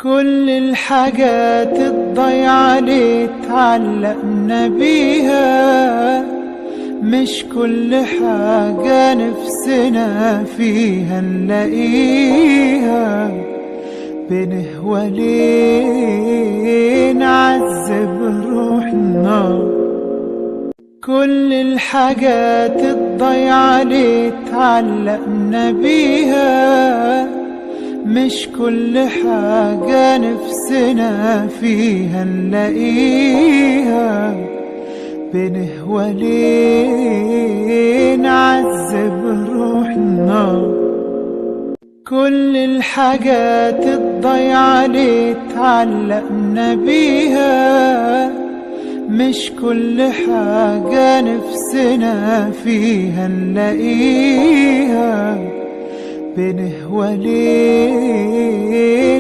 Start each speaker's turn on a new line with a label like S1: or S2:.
S1: كل الحاجات الضايعة اللي اتعلقنا بيها، مش كل حاجة نفسنا فيها نلاقيها. بنهوى ليه نعذب روحنا؟ كل الحاجات الضايعة اللي اتعلقنا بيها، مش كل حاجة نفسنا فيها نلاقيها. بنهوى ليه نعذب روحنا؟ كل الحاجات الضايعة اللي اتعلقنا بيها، مش كل حاجة نفسنا فيها نلاقيها. بنهوى ليه